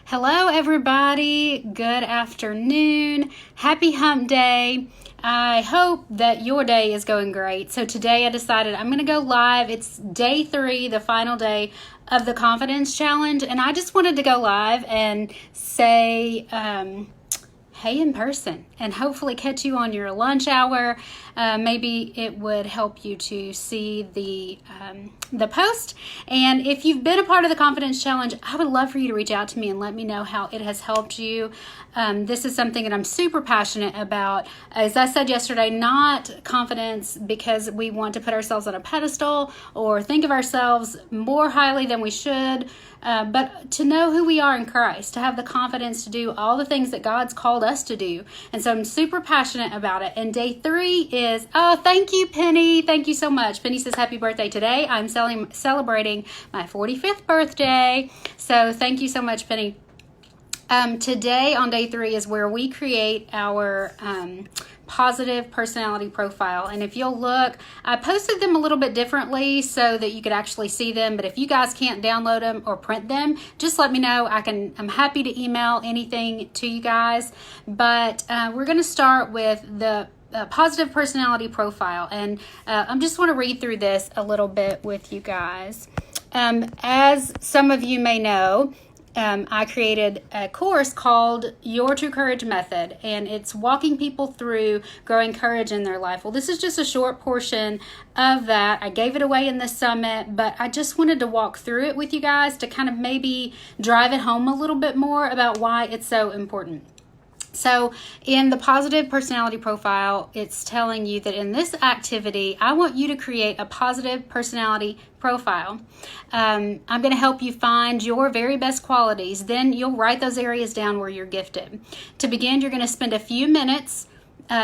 Hello, everybody. Good afternoon. Happy hump day. I hope that your day is going great. So today I decided I'm going to go live. It's day 3, the final day of the confidence challenge. And I just wanted to go live and say, hey in person and hopefully catch you on your lunch hour. Maybe it would help you to see the post. And if you've been a part of the confidence challenge, I would love for you to reach out to me and let me know how it has helped you. This is something that I'm super passionate about. As I said yesterday, not confidence because we want to put ourselves on a pedestal or think of ourselves more highly than we should, but to know who we are in Christ, to have the confidence to do all the things that God's called us to do. And so I'm super passionate about it. And day 3 is, oh, thank you, Penny. Thank you so much. Penny says, happy birthday today. I'm celebrating my 45th birthday. So thank you so much, Penny. Today on day 3 is where we create our positive personality profile. And if you'll look, I posted them a little bit differently so that you could actually see them. But if you guys can't download them or print them, just let me know. I'm happy to email anything to you guys. But we're going to start with the positive personality profile. And I just want to read through this a little bit with you guys. As some of you may know, I created a course called Your True Courage Method, and it's walking people through growing courage in their life. Well, this is just a short portion of that. I gave it away in the summit, but I just wanted to walk through it with you guys to kind of maybe drive it home a little bit more about why it's so important. So in the positive personality profile, it's telling you that in this activity, I want you to create a positive personality profile. I'm going to help you find your very best qualities. Then you'll write those areas down where you're gifted. To begin, you're going to spend a few minutes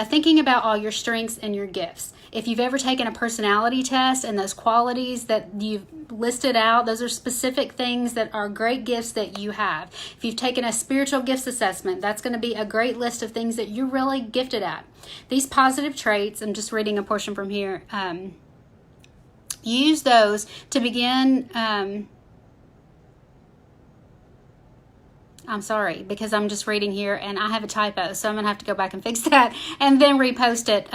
thinking about all your strengths and your gifts. If you've ever taken a personality test and those qualities that you've listed out, those are specific things that are great gifts that you have. If you've taken a spiritual gifts assessment, that's going to be a great list of things that you're really gifted at. These positive traits, I'm just reading a portion from here, use those to begin I'm sorry, because I'm just reading here and I have a typo, so I'm going to have to go back and fix that and then repost it.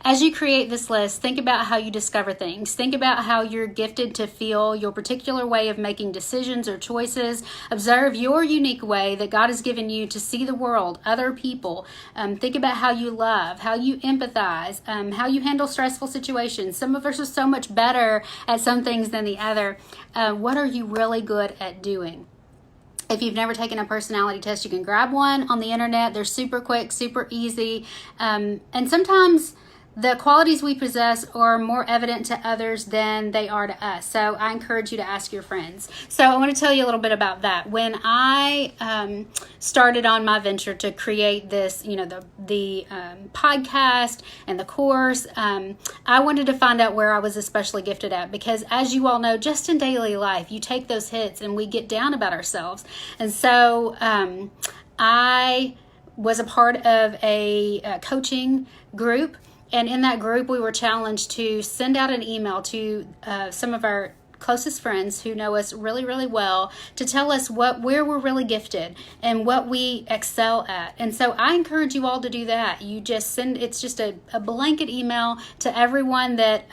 As you create this list, think about how you discover things. Think about how you're gifted to feel your particular way of making decisions or choices. Observe your unique way that God has given you to see the world, other people. Think about how you love, how you empathize, how you handle stressful situations. Some of us are so much better at some things than the other. What are you really good at doing? If you've never taken a personality test, you can grab one on the internet. They're super quick, super easy. And sometimes the qualities we possess are more evident to others than they are to us. So I encourage you to ask your friends. So I want to tell you a little bit about that. When I started on my venture to create this, the podcast and the course, I wanted to find out where I was especially gifted at, because as you all know, just in daily life, you take those hits and we get down about ourselves. And so I was a part of a coaching group. And in that group, we were challenged to send out an email to some of our closest friends who know us really, really well to tell us where we're really gifted and what we excel at. And so I encourage you all to do that. You just send, it's just a blanket email to everyone that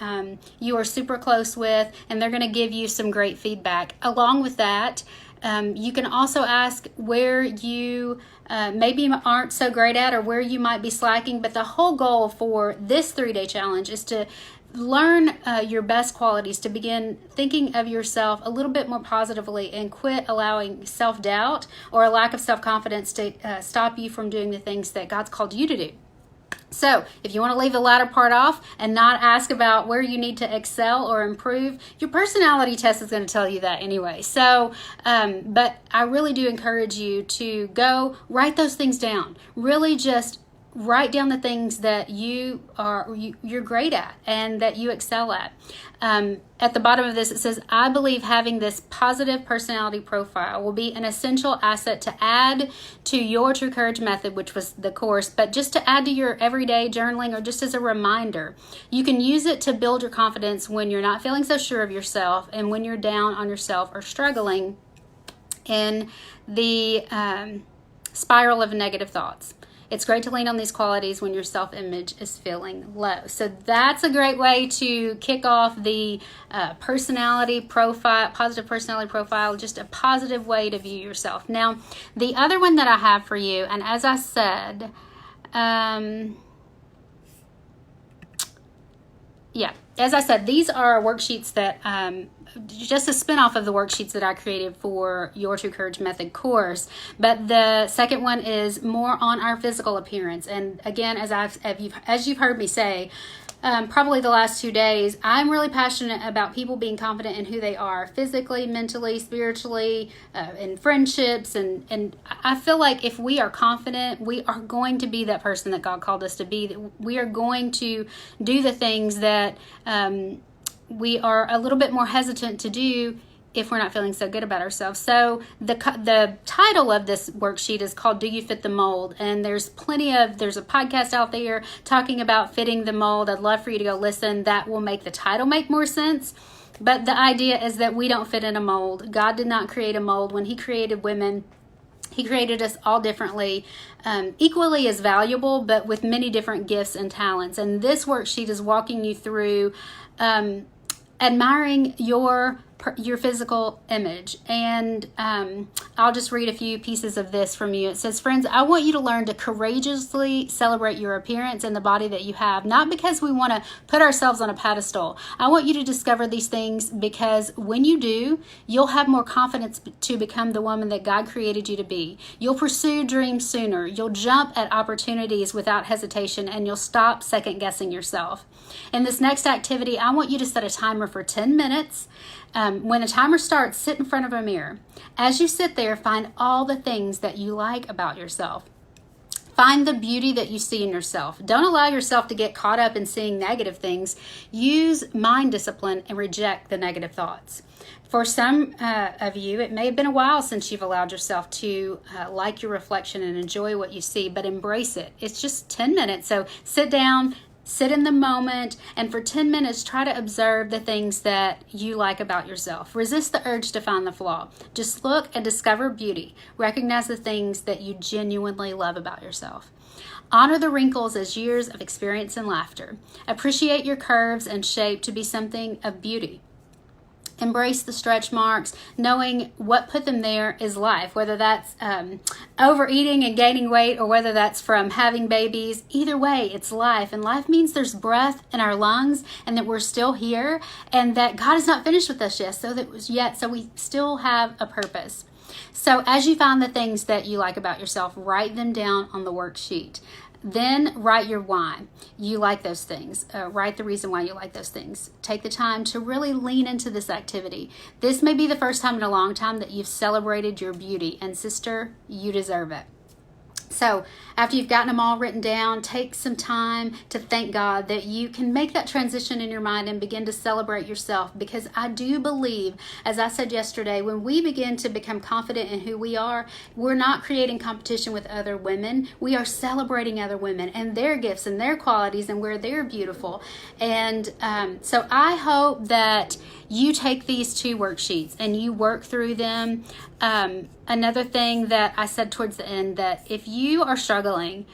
you are super close with, and they're going to give you some great feedback. Along with that, you can also ask where you maybe aren't so great at or where you might be slacking. But the whole goal for this 3-day challenge is to learn your best qualities, to begin thinking of yourself a little bit more positively and quit allowing self-doubt or a lack of self-confidence to stop you from doing the things that God's called you to do. So if you want to leave the latter part off and not ask about where you need to excel or improve, your personality test is going to tell you that anyway. So, but I really do encourage you to go write those things down. Really just write down the things that you're great at and that you excel at. At the bottom of this, it says, I believe having this positive personality profile will be an essential asset to add to your True Courage Method, which was the course, but just to add to your everyday journaling or just as a reminder. You can use it to build your confidence when you're not feeling so sure of yourself and when you're down on yourself or struggling in the spiral of negative thoughts. It's great to lean on these qualities when your self-image is feeling low. So that's a great way to kick off the personality profile, positive personality profile, just a positive way to view yourself. Now, the other one that I have for you, and as I said, these are worksheets that just a spinoff of the worksheets that I created for Your True Courage Method course. But the second one is more on our physical appearance. And again, as you've heard me say, probably the last 2 days, I'm really passionate about people being confident in who they are physically, mentally, spiritually, in friendships. And I feel like if we are confident, we are going to be that person that God called us to be. We are going to do the things that we are a little bit more hesitant to do if we're not feeling so good about ourselves. So the title of this worksheet is called Do You Fit the Mold? And there's a podcast out there talking about fitting the mold. I'd love for you to go listen. That will make the title make more sense. But the idea is that we don't fit in a mold. God did not create a mold. When He created women, He created us all differently, equally as valuable, but with many different gifts and talents. And this worksheet is walking you through admiring your physical image. And I'll just read a few pieces of this from you. It says, friends, I want you to learn to courageously celebrate your appearance and the body that you have, not because we want to put ourselves on a pedestal. I want you to discover these things because when you do, you'll have more confidence to become the woman that God created you to be. You'll pursue dreams sooner. You'll jump at opportunities without hesitation, and you'll stop second guessing yourself. In this next activity, I want you to set a timer for 10 minutes. When the timer starts, sit in front of a mirror. As you sit there, find all the things that you like about yourself. Find the beauty that you see in yourself. Don't allow yourself to get caught up in seeing negative things. Use mind discipline and reject the negative thoughts. For some of you, it may have been a while since you've allowed yourself to like your reflection and enjoy what you see, but embrace it. It's just 10 minutes, so sit down, sit in the moment, and for 10 minutes, try to observe the things that you like about yourself. Resist the urge to find the flaw. Just look and discover beauty. Recognize the things that you genuinely love about yourself. Honor the wrinkles as years of experience and laughter. Appreciate your curves and shape to be something of beauty. Embrace the stretch marks, knowing what put them there is life, whether that's overeating and gaining weight or whether that's from having babies. Either way, it's life. And life means there's breath in our lungs and that we're still here and that God is not finished with us yet, so we still have a purpose. So as you find the things that you like about yourself, write them down on the worksheet. Then write your why you like those things. Write the reason why you like those things. Take the time to really lean into this activity. This may be the first time in a long time that you've celebrated your beauty, and sister, you deserve it. So after you've gotten them all written down, take some time to thank God that you can make that transition in your mind and begin to celebrate yourself. Because I do believe, as I said yesterday, when we begin to become confident in who we are, we're not creating competition with other women. We are celebrating other women and their gifts and their qualities and where they're beautiful. And so I hope that you take these 2 worksheets and you work through them. Another thing that I said towards the end, that if you are struggling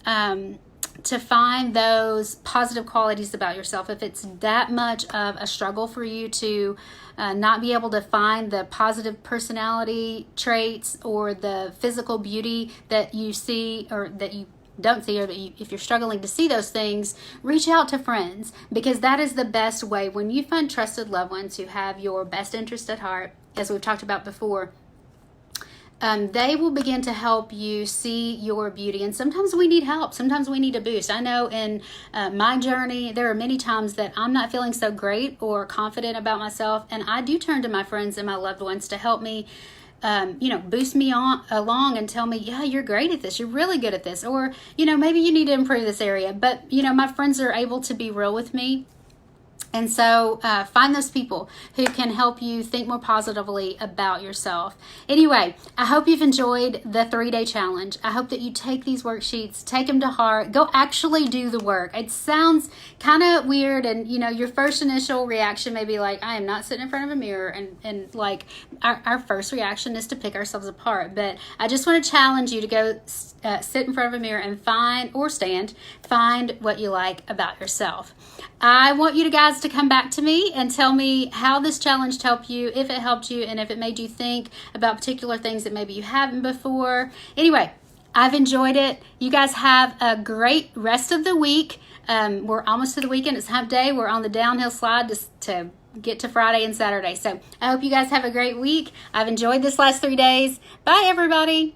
to find those positive qualities about yourself, if it's that much of a struggle for you to not be able to find the positive personality traits or the physical beauty that you see or that you don't see, or that if you're struggling to see those things, reach out to friends, because that is the best way. When you find trusted loved ones who have your best interest at heart, as we've talked about before, they will begin to help you see your beauty. And sometimes we need help. Sometimes we need a boost. I know in my journey, there are many times that I'm not feeling so great or confident about myself, and I do turn to my friends and my loved ones to help me boost me along and tell me, yeah, you're great at this. You're really good at this. Or, maybe you need to improve this area. But, my friends are able to be real with me And so find those people who can help you think more positively about yourself. Anyway, I hope you've enjoyed the 3-day challenge. I hope that you take these worksheets, take them to heart, go actually do the work. It sounds kind of weird, and your first initial reaction may be like, I am not sitting in front of a mirror, and like our first reaction is to pick ourselves apart. But I just want to challenge you to go sit in front of a mirror and find what you like about yourself. I want you guys to come back to me and tell me how this challenge helped you, if it helped you, and if it made you think about particular things that maybe you haven't before. Anyway, I've enjoyed it. You guys have a great rest of the week. We're almost to the weekend. It's hump day. We're on the downhill slide to get to Friday and Saturday. So I hope you guys have a great week. I've enjoyed this last 3 days. Bye, everybody.